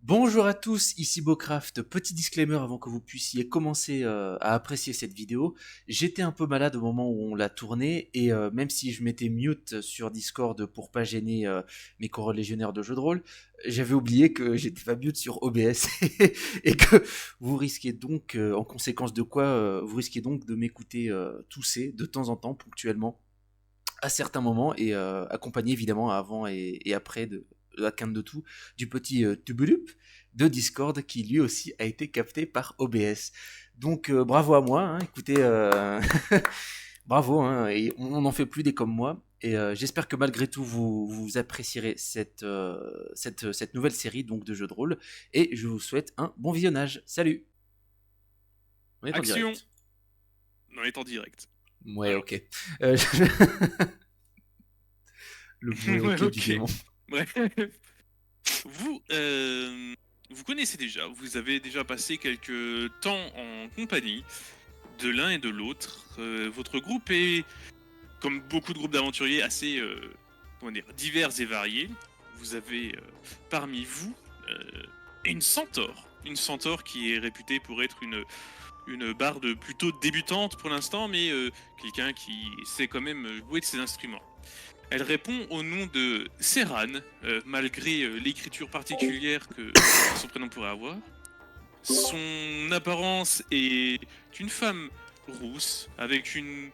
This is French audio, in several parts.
Bonjour à tous, ici Bocraft. Petit disclaimer avant que vous puissiez commencer à apprécier cette vidéo. J'étais un peu malade au moment où on l'a tournée et même si je m'étais mute sur Discord pour pas gêner mes corolégionnaires de jeux de rôle, j'avais oublié que j'étais pas mute sur OBS et que vous risquez donc, en conséquence de quoi, vous risquez donc de m'écouter tousser de temps en temps, ponctuellement, à certains moments et accompagné évidemment avant et après de la quinte de tout du petit tubulup de Discord qui lui aussi a été capté par OBS. Donc bravo à moi, hein, écoutez, bravo, hein, et on n'en fait plus des comme moi. Et j'espère que malgré tout vous apprécierez cette nouvelle série donc de jeux de rôle. Et je vous souhaite un bon visionnage. Salut. On est en Action! direct. On est en direct. Ouais, Alors. ok. Le ouais, Ouais, ok du ok. démon. Bref. Vous, vous connaissez déjà, vous avez déjà passé quelques temps en compagnie de l'un et de l'autre. Votre groupe est, comme beaucoup de groupes d'aventuriers, assez comment dire, divers et variés. Vous avez parmi vous une centaure. Une centaure qui est réputée pour être une barde plutôt débutante pour l'instant, mais quelqu'un qui sait quand même jouer de ses instruments. Elle répond au nom de Serran, malgré l'écriture particulière que son prénom pourrait avoir. Son apparence est une femme rousse, avec une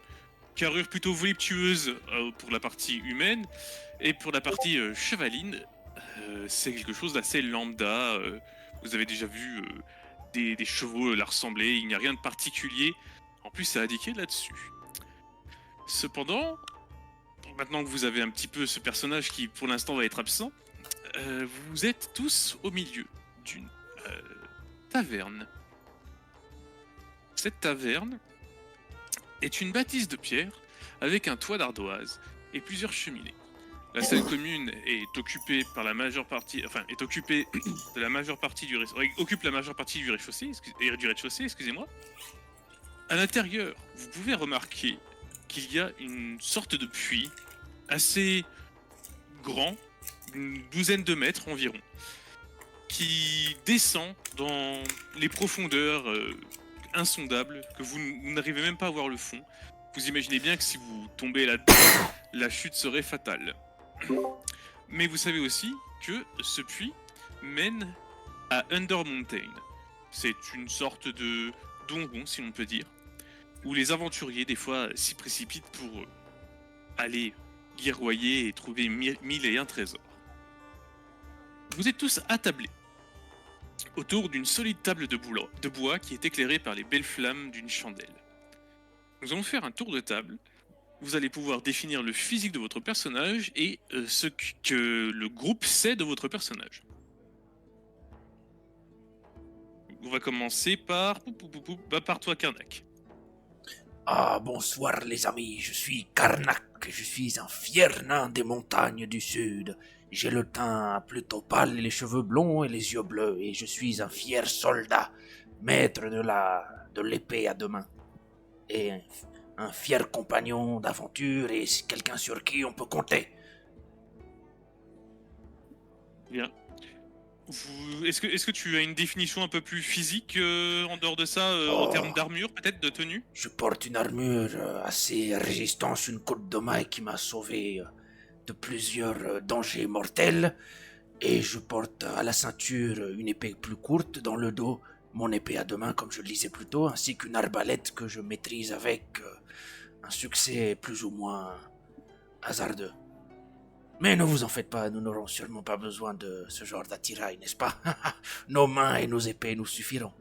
carrure plutôt voluptueuse pour la partie humaine, et pour la partie chevaline, c'est quelque chose d'assez lambda. Vous avez déjà vu des chevaux la ressembler, il n'y a rien de particulier. En plus, c'est indiqué là-dessus. Cependant, maintenant que vous avez un petit peu ce personnage qui pour l'instant va être absent, vous êtes tous au milieu d'une euh, taverne. Cette taverne est une bâtisse de pierre avec un toit d'ardoise et plusieurs cheminées. La salle commune est occupée par la majeure partie, enfin est occupée de la majeure partie du occupe la majeure partie du rez-de-chaussée, excusez-moi. À l'intérieur, vous pouvez remarquer qu'il y a une sorte de puits assez grand, une douzaine de mètres environ, qui descend dans les profondeurs insondables que vous n'arrivez même pas à voir le fond. Vous imaginez bien que si vous tombez là-dedans, la chute serait fatale. Mais vous savez aussi que ce puits mène à Under Mountain. C'est une sorte de donjon, si l'on peut dire, où les aventuriers, des fois, s'y précipitent pour aller guerroyer et trouver mille et un trésors. Vous êtes tous attablés autour d'une solide table de bois qui est éclairée par les belles flammes d'une chandelle. Nous allons faire un tour de table. Vous allez pouvoir définir le physique de votre personnage et ce que le groupe sait de votre personnage. On va commencer par par toi, Karnak. Ah, bonsoir les amis, je suis Karnak, je suis un fier nain des montagnes du sud. J'ai le teint plutôt pâle, les cheveux blonds et les yeux bleus, et je suis un fier soldat, maître de l'épée à deux mains. Et un fier compagnon d'aventure et quelqu'un sur qui on peut compter. Bien. Est-ce que tu as une définition un peu plus physique en dehors de ça, en termes Oh, d'armure, peut-être, de tenue? je porte une armure assez résistante, une côte de maille qui m'a sauvé de plusieurs dangers mortels. Et je porte à la ceinture une épée plus courte, dans le dos mon épée à deux mains comme je le disais plus tôt, ainsi qu'une arbalète que je maîtrise avec un succès plus ou moins hasardeux. Mais ne vous en faites pas, nous n'aurons sûrement pas besoin de ce genre d'attirail, n'est-ce pas? Nos mains et nos épées nous suffiront.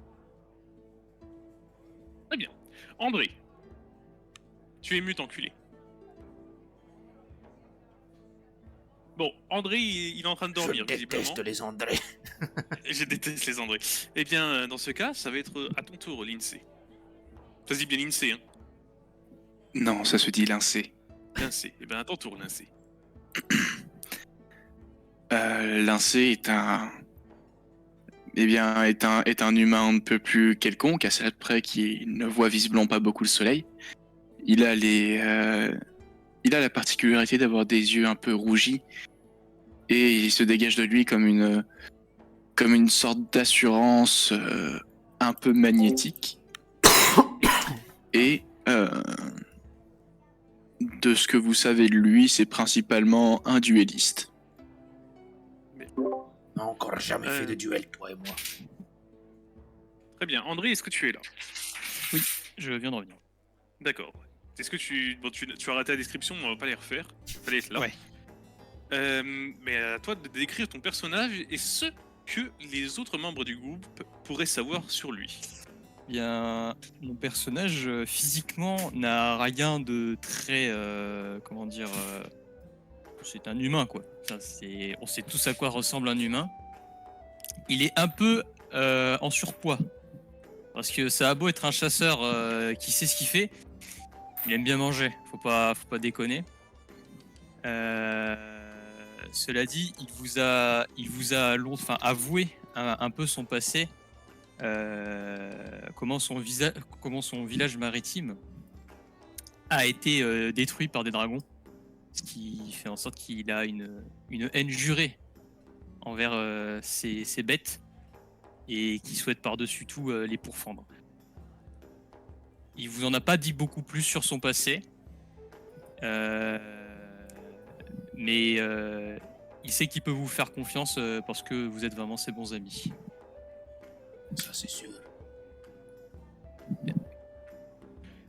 Très bien. André, tu es mute, enculé. Bon, André, il est en train de Je dormir, visiblement. déteste les Andrés. Je déteste les André. Eh bien, dans ce cas, ça va être à ton tour, Lindsay. Ça se dit bien Lindsay, hein? Non, ça se dit Lincé. Lindsay. Eh bien, à ton tour, Lindsay. Lincé est un... Eh bien, est un humain un peu plus quelconque, à cela près qui ne voit visiblement pas beaucoup le soleil. Il a il a la particularité d'avoir des yeux un peu rougis et il se dégage de lui comme une sorte d'assurance un peu magnétique. Et de ce que vous savez de lui, c'est principalement un duelliste. On n'a encore jamais fait de duel, toi et moi. Très bien. André, est-ce que tu es là? Je viens de revenir. D'accord. Est-ce que tu as raté la description, on va pas les refaire. Fallait être là. Ouais. Mais à toi de décrire ton personnage et ce que les autres membres du groupe pourraient savoir sur lui. Bien, mon personnage physiquement n'a rien de très, comment dire, c'est un humain quoi. On sait tous à quoi ressemble un humain. Il est un peu en surpoids parce que ça a beau être un chasseur qui sait ce qu'il fait, il aime bien manger. Faut pas déconner. Cela dit, il vous a avoué un peu son passé. Comment son village maritime a été détruit par des dragons, ce qui fait en sorte qu'il a une haine jurée envers ces bêtes et qui souhaite par-dessus tout les pourfendre. Il vous en a pas dit beaucoup plus sur son passé, mais il sait qu'il peut vous faire confiance parce que vous êtes vraiment ses bons amis. Ça, c'est sûr.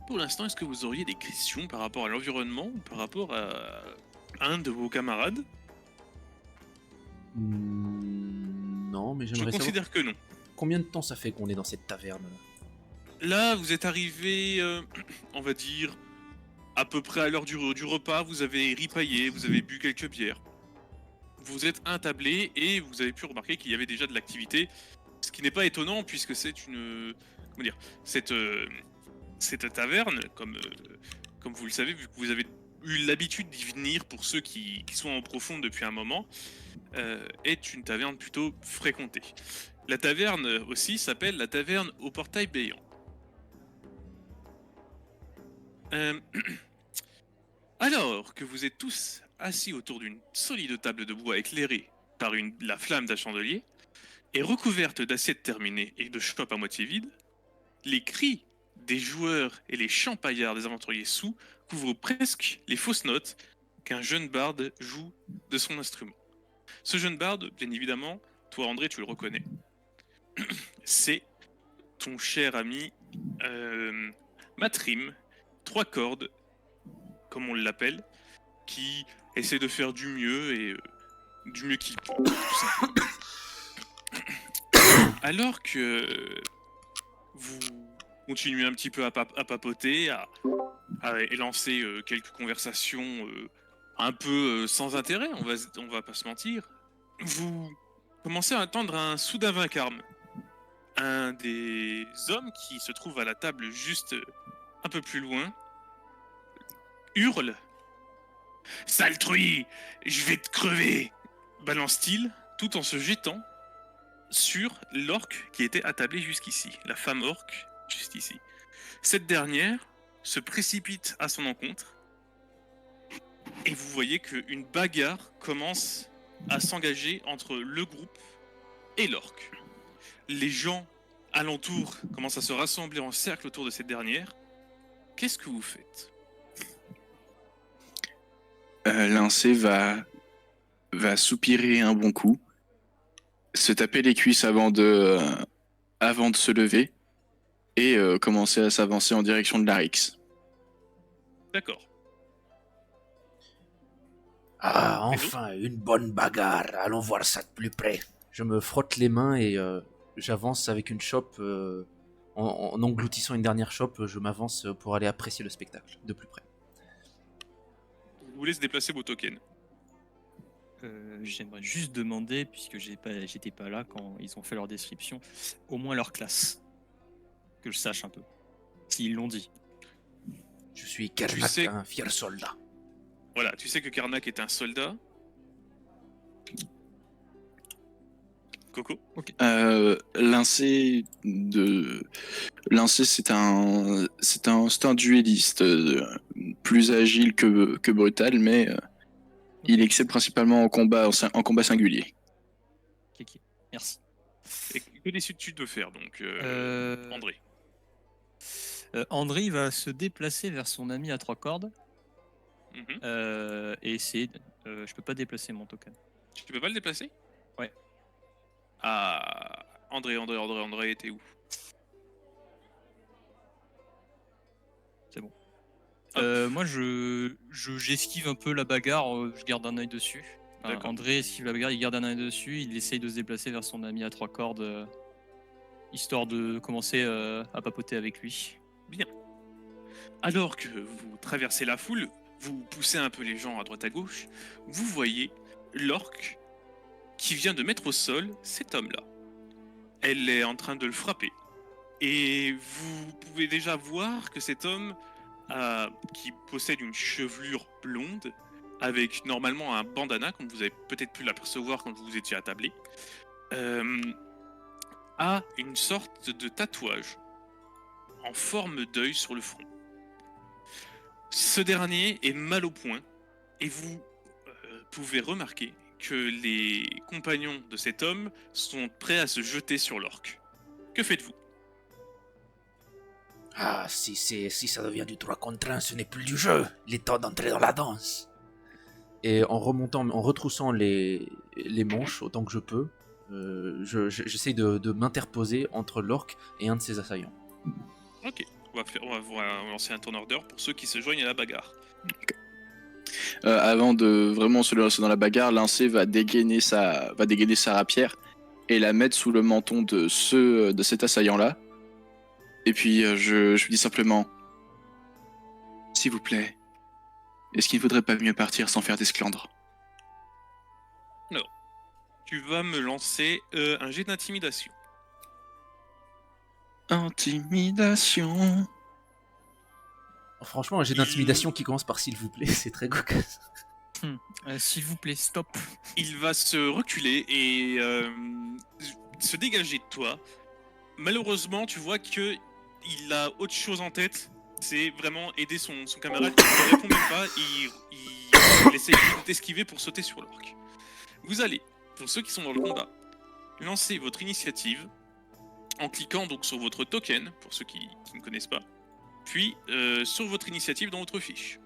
Pour l'instant, est-ce que vous auriez des questions par rapport à l'environnement ou par rapport à un de vos camarades? Non, mais Je j'aimerais savoir considère que non. combien de temps ça fait qu'on est dans cette taverne là. Là, vous êtes arrivé, on va dire, à peu près à l'heure du repas, vous avez ripaillé, vous avez bu quelques bières. Vous êtes intablé et vous avez pu remarquer qu'il y avait déjà de l'activité, ce qui n'est pas étonnant puisque c'est une... Comment dire? Cette taverne, comme vous le savez, vu que vous avez eu l'habitude d'y venir pour ceux qui sont en profonde depuis un moment, est une taverne plutôt fréquentée. La taverne aussi s'appelle la taverne au portail béant. Alors que vous êtes tous assis autour d'une solide table de bois éclairée par la flamme d'un chandelier et recouverte d'assiettes terminées et de chopes à moitié vides, les cris des joueurs et les chants paillards des aventuriers sous couvrent presque les fausses notes qu'un jeune barde joue de son instrument. Ce jeune barde, bien évidemment, toi André, tu le reconnais. C'est ton cher ami Matrim, 3 cordes, comme on l'appelle, qui essaie de faire du mieux et du mieux qu'il peut. Tout simplement. Alors que vous continuez un petit peu à papoter, à lancer quelques conversations un peu sans intérêt, on va pas se mentir, vous commencez à entendre un soudain vacarme. Un des hommes qui se trouve à la table juste un peu plus loin hurle « Sale truie, je vais te crever !» balance-t-il tout en se jetant sur l'orque qui était attablée jusqu'ici, la femme orque juste ici. Cette dernière se précipite à son encontre et vous voyez qu'une bagarre commence à s'engager entre le groupe et l'orque. Les gens alentour commencent à se rassembler en cercle autour de cette dernière. Qu'est-ce que vous faites? Lincé va soupirer un bon coup, se taper les cuisses avant de se lever et commencer à s'avancer en direction de Larix. D'accord. Ah, enfin, une bonne bagarre. Allons voir ça de plus près. Je me frotte les mains et j'avance avec une chope. En engloutissant une dernière chope, je m'avance pour aller apprécier le spectacle de plus près. Je vous laisse déplacer vos tokens. J'aimerais juste demander, puisque j'étais pas là quand ils ont fait leur description, au moins leur classe. Que je sache un peu. S'ils l'ont dit. Je suis Karnak, un fier soldat. Voilà, tu sais que Karnak est un soldat. Coco? Ok. Lincé, c'est un duelliste, plus agile que brutal, mais il excelle principalement en combat singulier. Ok. Merci. Et que décides-tu de faire, donc, André? André il va se déplacer vers son ami à 3 cordes Mhm. et essayer. Je peux pas déplacer mon token. Tu peux pas le déplacer? Ouais. Ah, André, t'es où? Hop. Moi, j'esquive un peu la bagarre, je garde un œil dessus. Enfin, D'accord. André esquive la bagarre, il garde un œil dessus, il essaye de se déplacer vers son ami à 3 cordes, histoire de commencer à papoter avec lui. Alors que vous traversez la foule, vous poussez un peu les gens à droite à gauche, vous voyez l'orque qui vient de mettre au sol cet homme-là. Elle est en train de le frapper. Et vous pouvez déjà voir que cet homme, qui possède une chevelure blonde, avec normalement un bandana, comme vous avez peut-être pu l'apercevoir quand vous étiez attablé, a une sorte de tatouage en forme d'œil sur le front. Ce dernier est mal au point, et vous pouvez remarquer que les compagnons de cet homme sont prêts à se jeter sur l'orque. Que faites-vous? Ah, si ça devient du 3 contre 1, ce n'est plus du jeu. Il est temps d'entrer dans la danse. Et en retroussant les manches autant que je peux, j'essaye de m'interposer entre l'orque et un de ses assaillants. Ok, on va lancer un tourneur d'heure pour ceux qui se joignent à la bagarre. Avant de vraiment se lancer dans la bagarre, Lincé va dégainer sa rapière et la mettre sous le menton de cet assaillant-là. Et puis je lui dis simplement, s'il vous plaît, est-ce qu'il ne vaudrait pas mieux partir sans faire d'esclandre? Tu vas me lancer un jet d'intimidation. Intimidation. Franchement, un jet d'intimidation qui commence par s'il vous plaît, c'est très cocasse. S'il vous plaît, stop. Il va se reculer et se dégager de toi. Malheureusement, tu vois que il a autre chose en tête. C'est vraiment aider son camarade qui ne répond même pas. Il essaie de t'esquiver pour sauter sur l'orque. Vous allez, pour ceux qui sont dans le combat, lancer votre initiative en cliquant donc sur votre token, pour ceux qui ne connaissent pas, puis sur votre initiative dans votre fiche.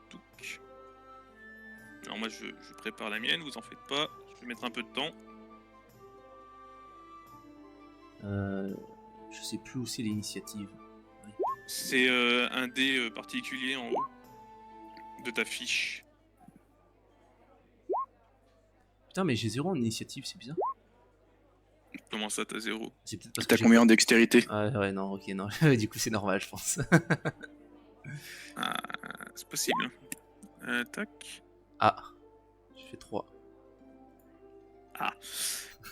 Touc. Alors moi je prépare la mienne, vous en faites pas, je vais mettre un peu de temps. Je sais plus où c'est l'initiative. C'est un dé particulier en haut de ta fiche. Putain, mais j'ai 0 en initiative, c'est bizarre. Comment ça, t'as 0? C'est peut-être parce que T'as j'ai combien en dextérité? Ah ouais, non, ok, non. Du coup, c'est normal, je pense. Ah, c'est possible. Tac. Ah, j'ai fait 3. Ah.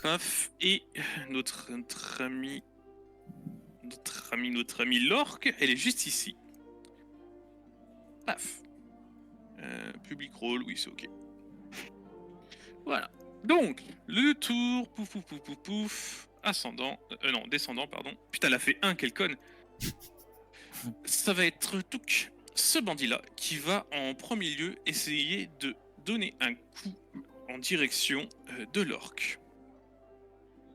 Paf. Et notre ami l'orque, elle est juste ici. Paf. Public role, oui, c'est ok. Voilà. Donc, le tour, pouf, pouf, pouf, pouf, pouf, ascendant, non, descendant, pardon. Putain, elle a fait 1, quelle conne. Ça va être Touk, ce bandit-là, qui va en premier lieu essayer de donner un coup en direction de l'orque.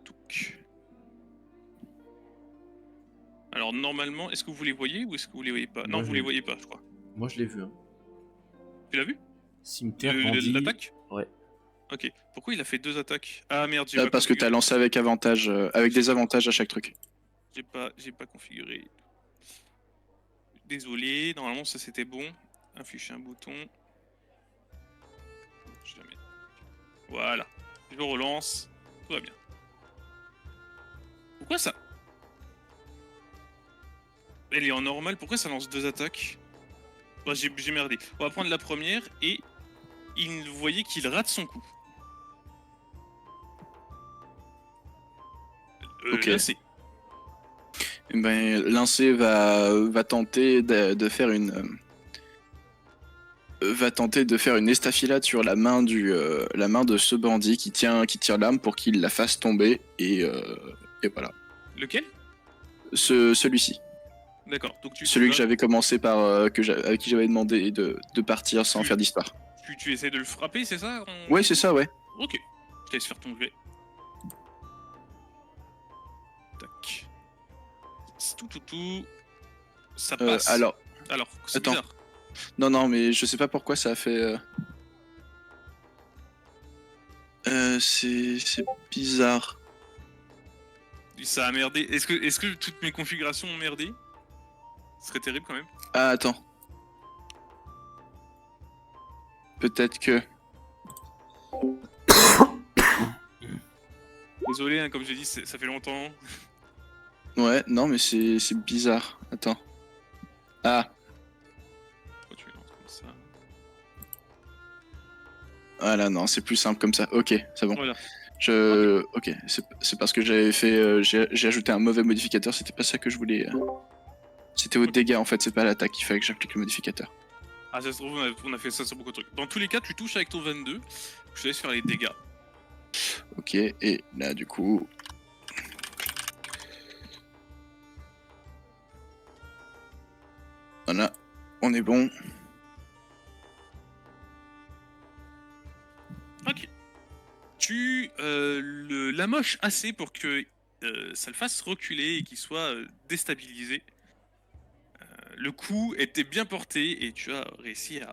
Touk. Alors, normalement, est-ce que vous les voyez ou est-ce que vous les voyez pas? Non, Moi, vous je- les voyez pas, je crois. Moi, je l'ai vu. Hein. Tu l'as vu? Cimetière, bandit. L'attaque? Ouais. Ok. Pourquoi il a fait 2 attaques? Ah merde, Parce que t'as lancé avec avantage, avec des avantages à chaque truc. J'ai pas configuré. Désolé, normalement ça c'était bon. Afficher un bouton. Jamais. Voilà. Je le relance. Tout va bien. Pourquoi ça? Elle est en normal, pourquoi ça lance 2 attaques? Bah, j'ai merdé. On va prendre la première et vous voyez qu'il rate son coup. Ok. Là, c'est... Ben, Lincé va tenter de faire une estafilade sur la main de ce bandit qui tire l'arme pour qu'il la fasse tomber et voilà. Lequel? Celui-ci. D'accord. Donc tu Celui que vas- j'avais commencé par avec qui j'avais demandé de partir sans Tu- faire d'histoire. tu essaies de le frapper, c'est ça Ouais, c'est ça, ouais. Ok. Je te laisse faire ton jet. Tac. Tout. Ça passe. Alors, c'est attends. bizarre. non, mais je sais pas pourquoi ça a fait. C'est bizarre. Ça a merdé. Est-ce que toutes mes configurations ont merdé? Ce serait terrible quand même. Ah, attends. Peut-être que. Désolé, hein, comme j'ai dit, ça fait longtemps. Ouais, non, mais c'est bizarre. Attends. Ah, Pourquoi tu lances comme ça? voilà, non, c'est plus simple comme ça. Ok, c'est bon. Voilà. Ok, c'est parce que j'avais fait. J'ai ajouté un mauvais modificateur, c'était pas ça que je voulais. C'était au dégâts en fait, c'est pas à l'attaque, il fallait que j'applique le modificateur. Ah, ça se trouve, on a fait ça sur beaucoup de trucs. Dans tous les cas, tu touches avec ton 22. Je te laisse faire les dégâts. Ok, et là du coup. Voilà, on est bon. Ok. Tu l'amoches assez pour que ça le fasse reculer et qu'il soit déstabilisé. Le coup était bien porté et tu as réussi à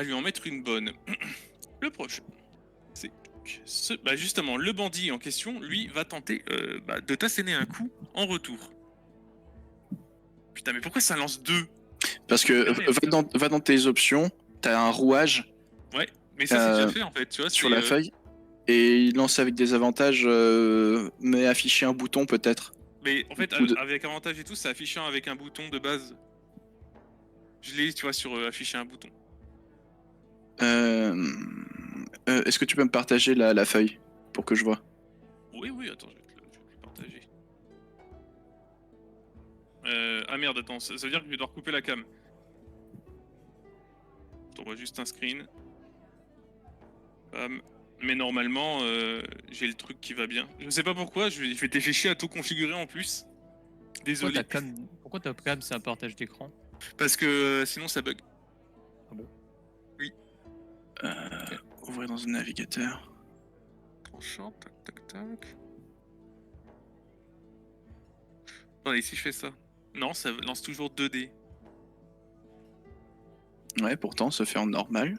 lui en mettre une bonne. Le prochain, c'est justement le bandit en question, lui va tenter de t'asséner un coup en retour. Putain, mais pourquoi ça lance 2? Parce que va dans tes options, t'as un rouage. Ouais, mais ça c'est déjà fait en fait, tu vois. Sur la feuille. Et il lance avec des avantages, mais afficher un bouton peut-être. Mais en fait, avec avantage et tout, c'est affiché avec un bouton de base. Je l'ai, tu vois, sur afficher un bouton. Est-ce que tu peux me partager la feuille pour que je vois? Oui, attends, je vais te le partager. Ah merde, attends, ça veut dire que je vais devoir couper la cam. Je t'envoie juste un screen. Bam. Mais normalement, j'ai le truc qui va bien. Je sais pas pourquoi, je vais t'ai fait chier à tout configurer en plus. Désolé. Pourquoi ta cam c'est un partage d'écran? Parce que sinon ça bug. Ah bon? Oui. Ouvrir dans un navigateur. Tranchant, tac. Attendez, si je fais ça. Non, ça lance toujours 2D. Ouais, pourtant, ça fait en normal.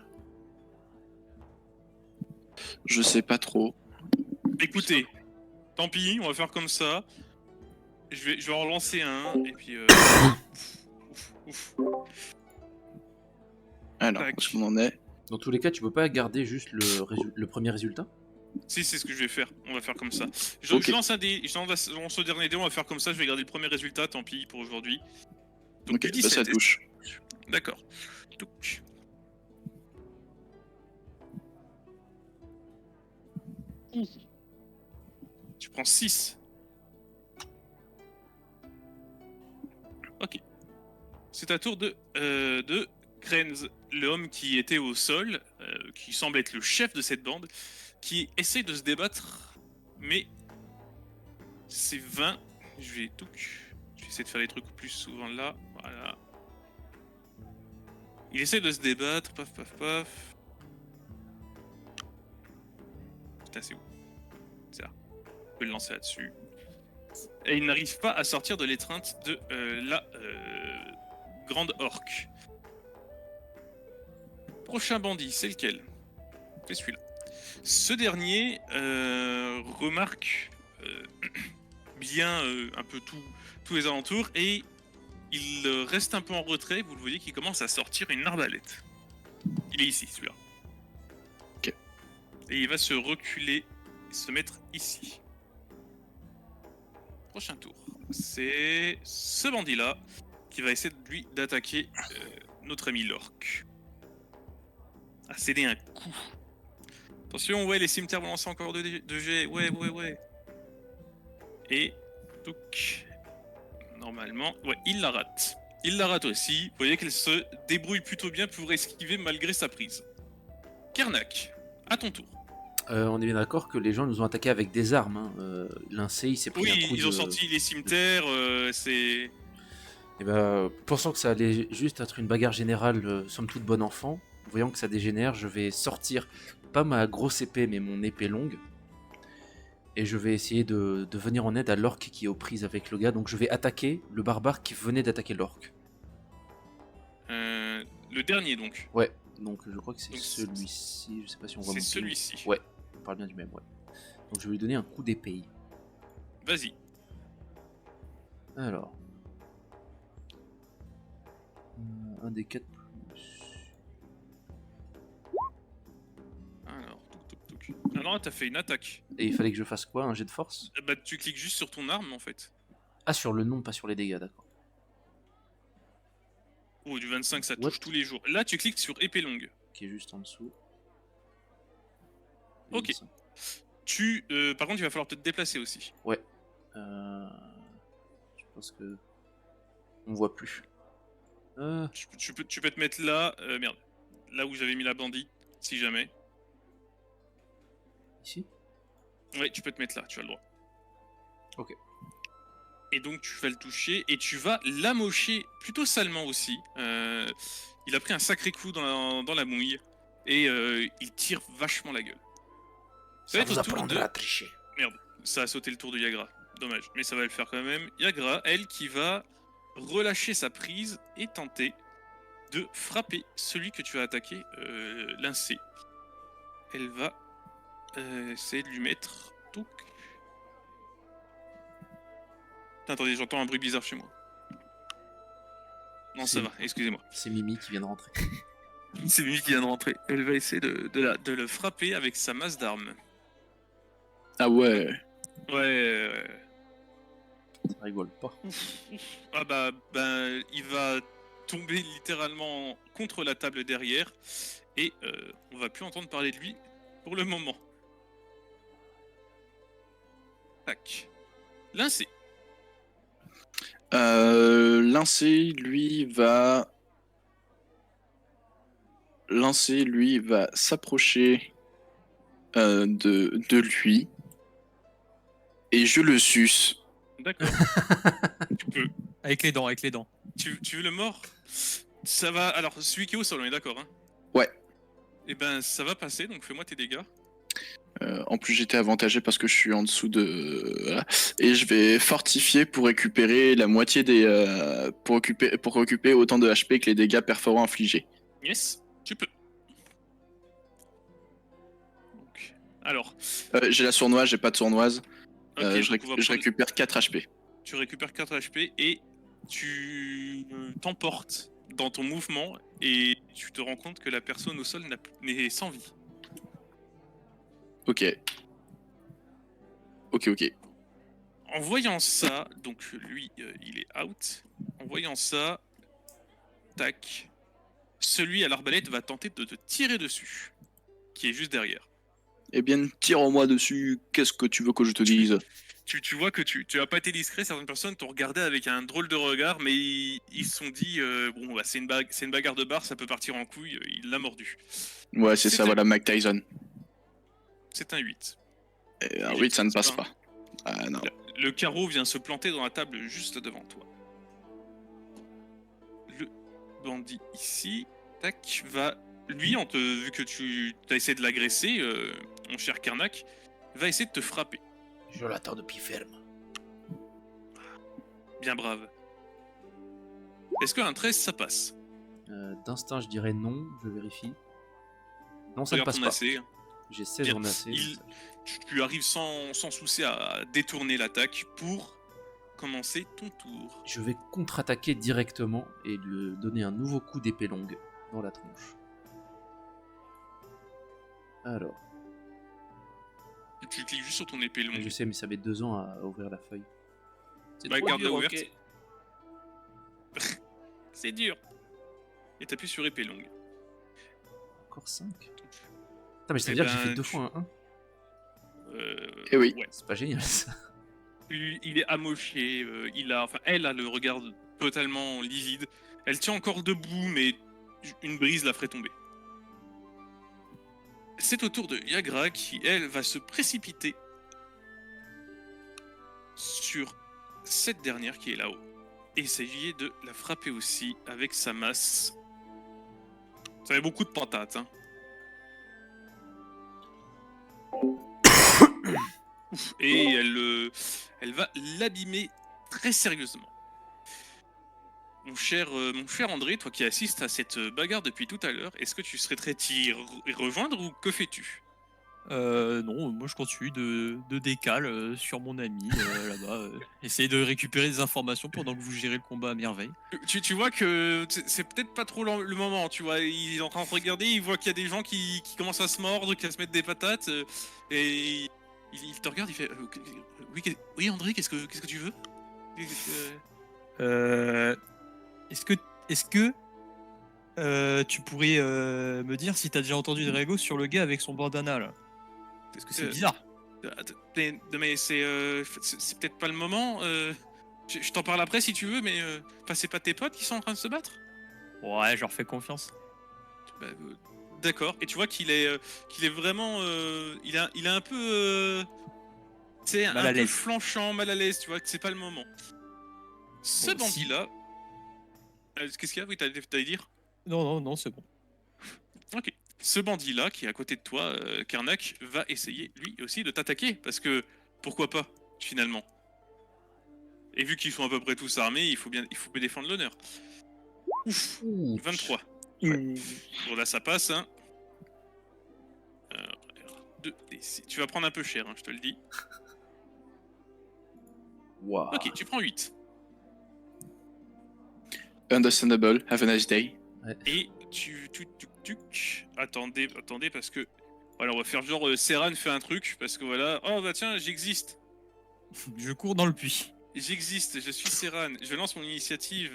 Je sais pas trop. Écoutez, tant pis, on va faire comme ça. Je vais en relancer un, et puis... ouf. Alors, Tac. où est-ce qu'on en est? Dans tous les cas, tu peux pas garder juste le premier résultat? Si, c'est ce que je vais faire. On va faire comme ça. Ok. Je lance un dé, je lance le dernier dé, on va faire comme ça, je vais garder le premier résultat, tant pis pour aujourd'hui. Donc, Ok, du bah ça 17, touche. D'accord. Donc... Tu prends 6. Ok. C'est à tour de Krenz, l'homme qui était au sol, qui semble être le chef de cette bande, qui essaye de se débattre, mais c'est 20. Je vais essayer de faire les trucs plus souvent là. Voilà. Il essaie de se débattre, paf. Putain, c'est où? C'est là. Je peux le lancer là-dessus. Et il n'arrive pas à sortir de l'étreinte de la grande orque. Prochain bandit, c'est lequel? C'est celui-là. Ce dernier remarque bien un peu tous les alentours et il reste un peu en retrait. Vous le voyez qu'il commence à sortir une arbalète. Il est ici, celui-là. Ok. Et il va se reculer et se mettre ici. Prochain tour, c'est ce bandit-là qui va essayer d'attaquer notre ami l'orque. À céder un coup. Attention, ouais, les cimetières vont lancer encore 2 G. Ouais. Et donc, normalement, ouais, il la rate. Il la rate aussi. Vous voyez qu'elle se débrouille plutôt bien pour esquiver malgré sa prise. Kernak, à ton tour. On est bien d'accord que les gens nous ont attaqués avec des armes. Hein. Lincé, il s'est pris un coup ils ont sorti les cimetières, c'est... Et ben, pensant que ça allait juste être une bagarre générale, somme toute bon enfant, voyant que ça dégénère, je vais sortir, pas ma grosse épée, mais mon épée longue. Et je vais essayer de venir en aide à l'orque qui est aux prises avec le gars. Donc je vais attaquer le barbare qui venait d'attaquer l'orque. Le dernier donc. Ouais, donc je crois que c'est Donc, celui-ci. Je sais pas si on voit C'est mon ping. celui-ci. Ouais, on parle bien du même, ouais. Donc je vais lui donner un coup d'épée. Vas-y. Alors. Un des 4 plus. Alors, touc. Alors, t'as fait une attaque. Et il fallait que je fasse quoi? Un jet de force? Bah, tu cliques juste sur ton arme en fait. Ah, sur le nom, pas sur les dégâts, d'accord. Oh, du 25, ça What? touche tous les jours. Là, tu cliques sur épée longue. Qui est juste en dessous. Ok. 25. Par contre, il va falloir te déplacer aussi. Ouais. Je pense que. On voit plus. Tu peux te mettre là. Merde. Là où j'avais mis la bandit, si jamais. Ici? Ouais, tu peux te mettre là, tu as le droit. Ok. Et donc tu vas le toucher et tu vas l'amocher plutôt salement aussi. Il a pris un sacré coup dans la mouille et il tire vachement la gueule. Ça Ça va être vous au tour apprendra de... à tricher. Ça a sauté le tour de Yagra. Dommage, mais ça va le faire quand même. Yagra, elle, qui va relâcher sa prise et tenter de frapper celui que tu as attaqué, Lincé. Elle va essayer de lui mettre... Touc. Attendez, j'entends un bruit bizarre chez moi. Non, ça C'est- va, excusez-moi. C'est Mimi qui vient de rentrer. C'est Mimi qui vient de rentrer. Elle va essayer de le frapper avec sa masse d'armes. Ah ouais. Ouais. Ça rigole pas. Ah bah, il va tomber littéralement contre la table derrière et on va plus entendre parler de lui pour le moment. Tac. Lincé. Lincé, lui, va s'approcher de lui et je le suce. D'accord. Tu peux. Avec les dents, avec les dents. Tu veux le mort? Ça va. Alors, celui qui est au sol, on est d'accord, hein? Ouais. Et ben, ça va passer, donc fais-moi tes dégâts. En plus, j'étais avantagé parce que je suis en dessous de. Voilà. Et je vais fortifier pour récupérer la moitié des. Pour récupérer autant de HP que les dégâts perforants infligés. Yes, tu peux. Donc, alors, J'ai la sournoise, j'ai pas de sournoise. ok, Je donc on va je prendre- récupère 4 HP. tu récupères 4 HP et tu t'emportes dans ton mouvement et tu te rends compte que la personne au sol n'est sans vie. Ok. En voyant ça, donc lui, il est out. En voyant ça, tac, celui à l'arbalète va tenter de te tirer dessus, qui est juste derrière. Eh bien, tire-moi dessus. Qu'est-ce que tu veux que je te dise? Tu vois que tu as pas été discret, certaines personnes t'ont regardé avec un drôle de regard, mais ils se sont dit, bon, bah, c'est une bagarre de bar, ça peut partir en couille, il l'a mordu. Ouais, c'est ça, C'était- voilà, Mike Tyson. C'est un 8. Et un Il 8, ça ne est passe pas. pas. Ah non. Le carreau vient se planter dans la table juste devant toi. Le bandit ici, tac, va... Lui, vu que tu as essayé de l'agresser, mon cher Karnak, va essayer de te frapper. Je l'attends de pied ferme. Bien brave. Est-ce qu'un 13, ça passe? D'instinct, je dirais non, je vérifie. Non, ça ne Regarde passe ton pas. AC. J'ai 16 Bien. en AC. Tu arrives sans souci à détourner l'attaque pour commencer ton tour. Je vais contre-attaquer directement et lui donner un nouveau coup d'épée longue dans la tronche. Alors, Tu cliques juste sur ton épée longue. je sais, mais ça met 2 ans à ouvrir la feuille. C'est Bah, trop garde-la dur, ouverte. ok. C'est dur. Et t'appuies sur épée longue. Encore 5. Putain, mais ça veut Eh dire que j'ai ben, fait 2 fois un 1. Eh oui. Ouais. C'est pas génial ça. Il est amoché. Elle a le regard totalement livide. Elle tient encore debout, mais une brise la ferait tomber. C'est au tour de Yagra qui, elle, va se précipiter sur cette dernière qui est là-haut. essayer de la frapper aussi avec sa masse. Ça fait beaucoup de patates. Hein. Ouf, et elle va l'abîmer très sérieusement. Mon cher André, toi qui assistes à cette bagarre depuis tout à l'heure, est-ce que tu serais prêt à y rejoindre ou que fais-tu? Non, moi je continue de décale sur mon ami là-bas. Essayer de récupérer des informations pendant que vous gérez le combat à merveille. Tu vois que c'est peut-être pas trop le moment, tu vois. Il est en train de regarder, il voit qu'il y a des gens qui commencent à se mordre, qui à se mettre des patates, et il te regarde, il fait oui, oui André, qu'est-ce que tu veux? Est-ce que tu pourrais me dire si t'as déjà entendu de Rego sur le gars avec son bandana là? Parce que c'est bizarre. Mais c'est peut-être pas le moment. Je t'en parle après si tu veux, mais enfin, c'est pas tes potes qui sont en train de se battre? Ouais, je leur fais confiance. Bah, d'accord. Et tu vois qu'il est vraiment, il a un peu, tu sais, un Mal à peu l'aise. flanchant, mal à l'aise. Tu vois que c'est pas le moment. Ce Bon, si. bandit-là, qu'est-ce qu'il y a? Oui, t'allais dire? Non, c'est bon. Ok. Ce bandit-là, qui est à côté de toi, Karnak, va essayer lui aussi de t'attaquer, parce que pourquoi pas, finalement. Et vu qu'ils sont à peu près tous armés, il faut bien défendre l'honneur. Ouf, 23. Ouais. Bon là ça passe, hein. 2 D6. Tu vas prendre un peu cher, hein, je te le dis. Waouh. Ok, tu prends 8. Understandable, have a nice day. Et attendez, parce que... Voilà, on va faire genre Serran fait un truc, parce que voilà... Oh bah tiens, j'existe. Je cours dans le puits. J'existe, je suis Serran. Je lance mon initiative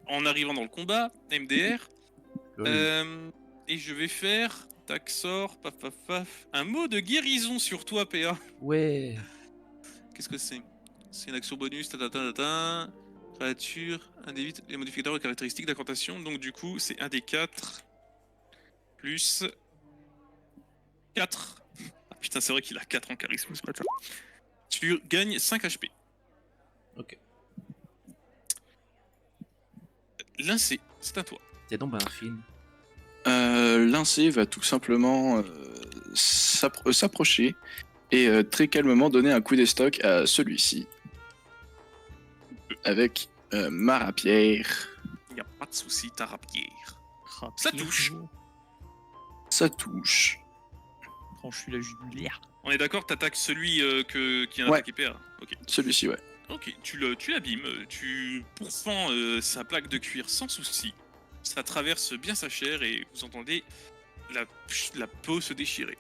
en arrivant dans le combat, MDR. Et je vais faire... Tac, sort, paf, paf, paf. Un mot de guérison sur toi, PA. Ouais. Qu'est-ce que c'est? C'est une action bonus, créature, un des 8, les modificateurs et caractéristiques d'incantation. Donc du coup, c'est un des 4 plus 4. Ah putain, c'est vrai qu'il a 4 en charisme, c'est pas ça. Tu gagnes 5 HP. Ok. Lincé, c'est à toi. T'es donc ben un film. Lincé va tout simplement s'approcher et très calmement donner un coup d'estoc à celui-ci. Avec ma rapière. Y a pas de souci, ta rapière. Ça touche. Ça touche. Tranche la jugulaire. On est d'accord, t'attaques celui qui a Ouais. attaqué PA. Ok. Celui-ci, ouais. Ok, tu l'abîmes, tu pourfends sa plaque de cuir sans souci. Ça traverse bien sa chair et vous entendez la peau se déchirer.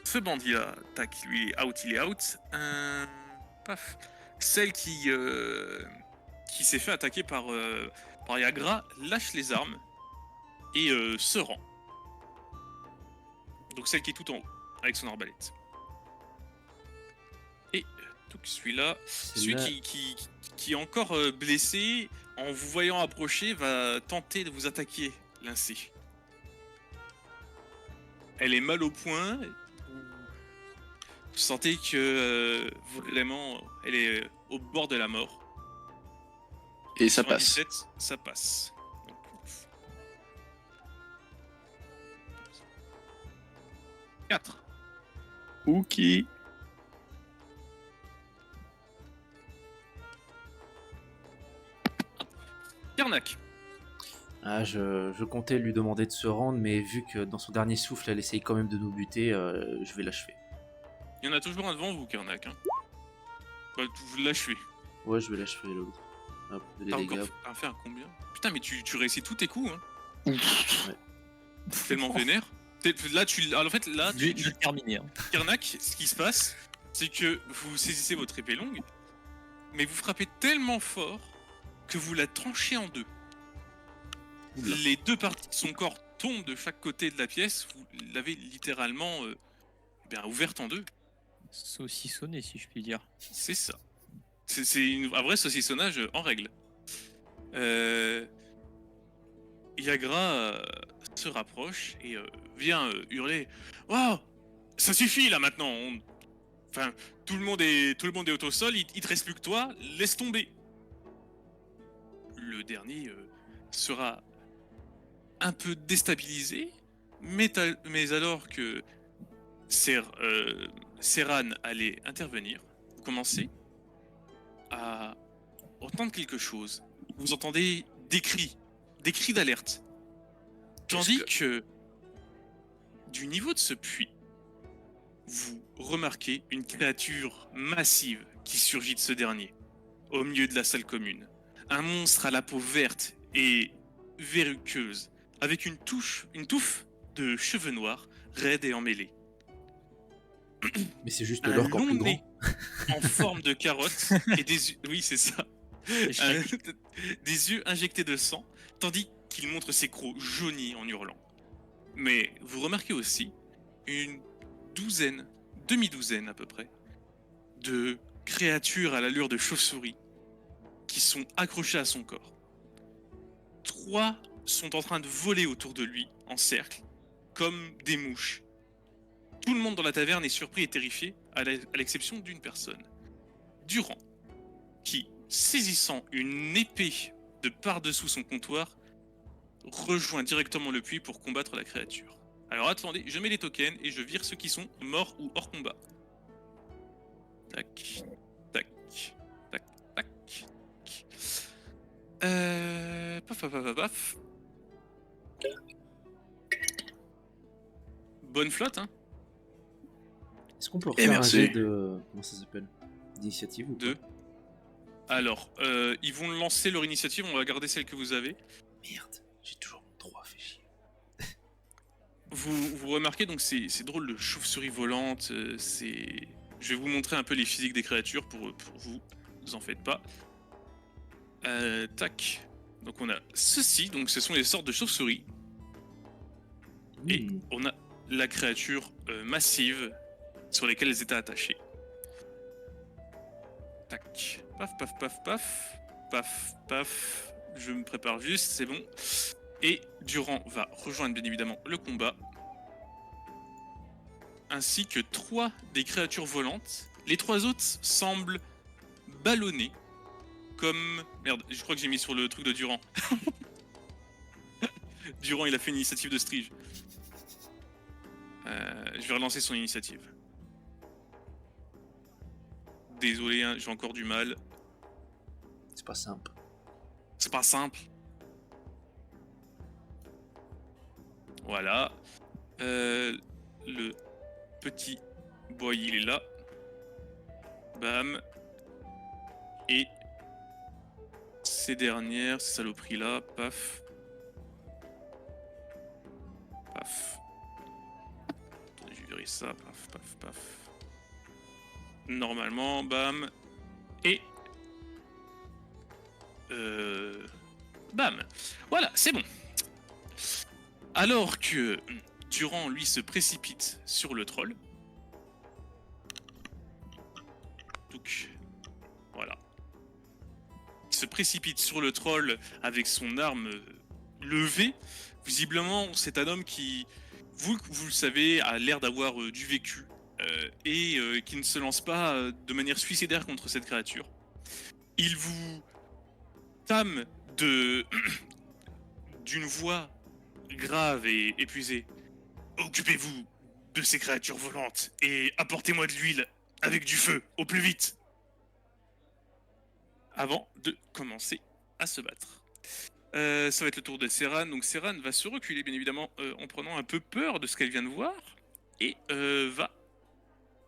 Ce bandit-là, tac, lui il est out. Paf. Celle qui s'est fait attaquer par Yagra lâche les armes et se rend. Donc celle qui est tout en haut, avec son arbalète. Et donc celui-là, celui qui est encore blessé, en vous voyant approcher, va tenter de vous attaquer, Lincé. Elle est mal au point. Vous sentez que vraiment, elle est au bord de la mort. Et ça Sur un passe. 17, ça passe. Donc, 4. Ok. Karnak. Ah, je comptais lui demander de se rendre, mais vu que dans son dernier souffle, elle essaye quand même de nous buter, je vais l'achever. Il y en a toujours un devant vous, Karnak. Hein. Bah, vous l'achevez. Ouais, je vais l'achever l'autre. Hop, les T'as dégâts. encore fait un combien? Putain, mais tu réussis tous tes coups, hein. Ouais. Tellement vénère. Là, alors, en fait, là, Je vais terminer. Hein. Karnak, ce qui se passe, c'est que vous saisissez votre épée longue, mais vous frappez tellement fort que vous la tranchez en deux. Oula. Les deux parties de son corps tombent de chaque côté de la pièce. Vous l'avez littéralement ouverte en deux. Saucissonné, si je puis dire. C'est ça. C'est un vrai saucissonnage en règle. Yagra se rapproche et vient hurler. Waouh, ça suffit là maintenant. Enfin, tout le monde est au sol, il te reste plus que toi, laisse tomber. Le dernier sera un peu déstabilisé, mais alors que Serran allait intervenir, commencer à entendre quelque chose. Vous entendez des cris d'alerte. Tandis que du niveau de ce puits, vous remarquez une créature massive qui surgit de ce dernier, au milieu de la salle commune. Un monstre à la peau verte et verruqueuse, avec une touffe de cheveux noirs, raides et emmêlés. Mais c'est juste Un l'orque en long plus nez grand. en forme de carotte et des yeux... Oui, c'est ça. Des yeux injectés de sang, tandis qu'il montre ses crocs jaunis en hurlant. Mais vous remarquez aussi une demi-douzaine à peu près, de créatures à l'allure de chauve-souris qui sont accrochées à son corps. 3 sont en train de voler autour de lui en cercle, comme des mouches. Tout le monde dans la taverne est surpris et terrifié, à l'exception d'une personne. Durand, qui, saisissant une épée de par-dessous son comptoir, rejoint directement le puits pour combattre la créature. Alors attendez, je mets les tokens et je vire ceux qui sont morts ou hors combat. Tac, tac, tac, tac. Paf. Bonne flotte, hein. Est-ce qu'on peut Et refaire un merci. jet de... Comment ça s'appelle? D'initiative ou pas? Deux. Alors, ils vont lancer leur initiative, on va garder celle que vous avez. Merde, j'ai toujours mon 3, fait chier. Vous remarquez donc ces drôles de chauves-souris volantes, Je vais vous montrer un peu les physiques des créatures pour vous en faites pas. Tac. Donc on a ceci, donc ce sont les sortes de chauves-souris. Et on a la créature massive sur lesquelles elles étaient attachées. Tac. Paf. Je me prépare juste, c'est bon. Et Durand va rejoindre bien évidemment le combat. Ainsi que 3 des créatures volantes. Les 3 autres semblent ballonner. Comme... Merde, je crois que j'ai mis sur le truc de Durand. Durand, il a fait une initiative de Strige. Je vais relancer son initiative. Désolé, hein, j'ai encore du mal. C'est pas simple. C'est pas simple. Voilà. Le petit boy, il est là. Bam. Et ces dernières, ces saloperies là, paf. Paf. Attendez, je vais virer ça, paf. Normalement, bam. Et... Bam. Voilà, c'est bon. Alors que Durand, lui, se précipite sur le troll. Donc, voilà. Il se précipite sur le troll avec son arme levée. Visiblement, c'est un homme qui, vous le savez, a l'air d'avoir du vécu. Et qui ne se lance pas de manière suicidaire contre cette créature. Il vous tame d'une voix grave et épuisée. Occupez-vous de ces créatures volantes et apportez-moi de l'huile avec du feu, au plus vite. Avant de commencer à se battre. Ça va être le tour de Serran. Donc Serran va se reculer, bien évidemment, en prenant un peu peur de ce qu'elle vient de voir. Et va...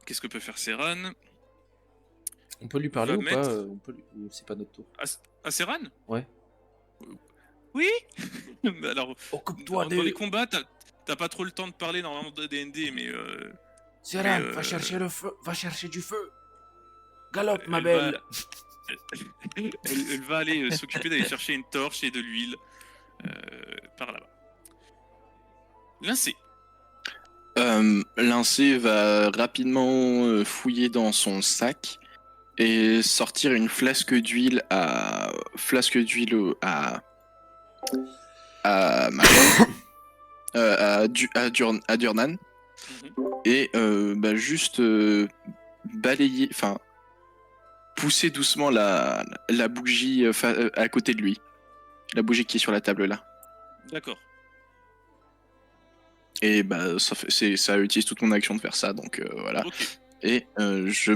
Qu'est-ce que peut faire Serran? On peut lui parler Va ou mettre- pas ou c'est pas notre tour? À Serran? Ouais. Oui. Mais alors, Occupe-toi dans les combats, t'as pas trop le temps de parler normalement de D&D, mais... Serran, mais, va chercher le feu, va chercher du feu. Galope, ma elle belle. elle va aller s'occuper d'aller chercher une torche et de l'huile par là-bas. Lincé. Lincé va rapidement fouiller dans son sac et sortir une flasque d'huile à Durnan Mhm. et juste balayer, enfin, pousser doucement la bougie à côté de lui. La bougie qui est sur la table là. D'accord. Et bah, ça utilise toute mon action de faire ça, donc voilà. Ok. Et je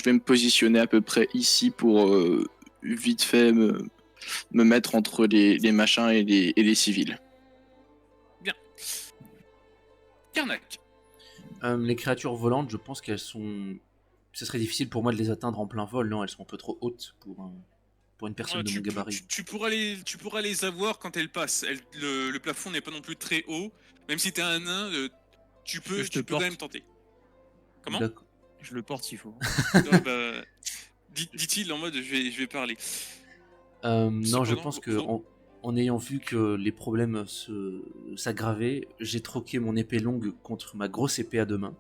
vais me positionner à peu près ici pour vite fait me mettre entre les machins et les civils. Bien. Karnak. Les créatures volantes, je pense qu'elles sont. Ce serait difficile pour moi de les atteindre en plein vol, non? Elles sont un peu trop hautes pour une personne de mon gabarit. Tu pourras les avoir quand elles passent. Le plafond n'est pas non plus très haut. Même si t'es un nain, tu peux quand même tenter. Comment? D'accord. Je le porte s'il faut. Ouais, bah, dit-il en mode je vais parler. Non, je Cependant, pense que en ayant vu que les problèmes s'aggravaient, j'ai troqué mon épée longue contre ma grosse épée à deux mains.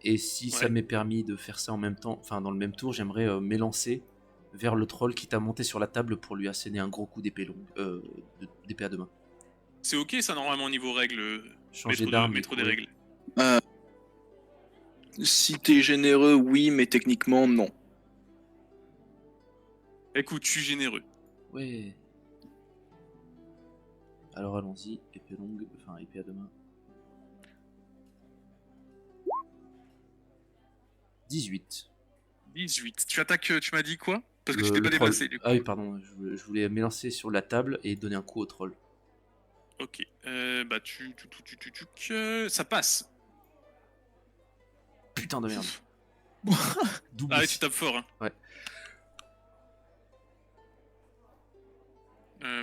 Et si ça Ouais. m'est permis de faire ça en même temps, enfin dans le même tour, j'aimerais m'élancer vers le troll qui t'a monté sur la table pour lui asséner un gros coup d'épée longue, d'épée à deux mains. C'est ok ça normalement au niveau règles. Changer d'arme. Maître des ouais. règles. Si t'es généreux, oui, mais techniquement, non. Écoute, je suis généreux. Ouais. Alors allons-y, épée longue, enfin épée à deux mains. 18. 18. Tu attaques, tu m'as dit quoi? Parce que tu t'es Le pas troll. déplacé du coup. Ah oui, pardon, je voulais m'élancer sur la table et donner un coup au troll. Ok. Bah ça passe. Putain de merde. Double. Ah ouais, tu tapes fort. Hein. Ouais.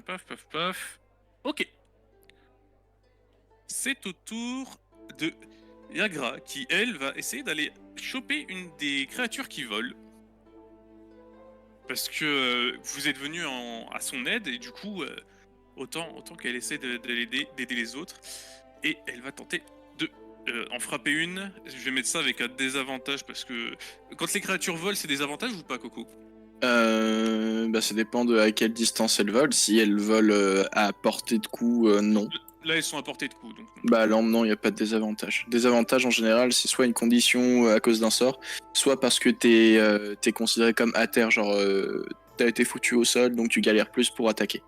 Paf, paf, paf. Ok. C'est au tour de Yagra qui, elle, va essayer d'aller choper une des créatures qui volent. Parce que vous êtes venu à son aide et du coup, autant qu'elle essaie d'aider les autres. Et elle va tenter de en frapper une. Je vais mettre ça avec un désavantage parce que quand les créatures volent, c'est des avantages ou pas, Coco? Bah, ça dépend de à quelle distance elles volent. Si elles volent à portée de coup, non. Là, elles sont à portée de coup. Donc, non. Bah là, non, il n'y a pas de désavantage. Désavantage, en général, c'est soit une condition à cause d'un sort, soit parce que t'es considéré comme à terre, genre t'as été foutu au sol, donc tu galères plus pour attaquer.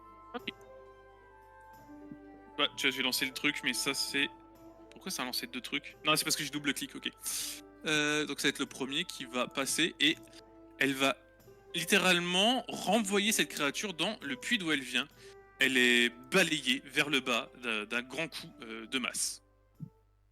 Bah, tu vois, j'ai lancé le truc, mais ça, c'est... Pourquoi ça a lancé deux trucs? Non, c'est parce que j'ai double-clic, ok. Donc ça va être le premier qui va passer, et elle va littéralement renvoyer cette créature dans le puits d'où elle vient. Elle est balayée vers le bas d'un grand coup de masse.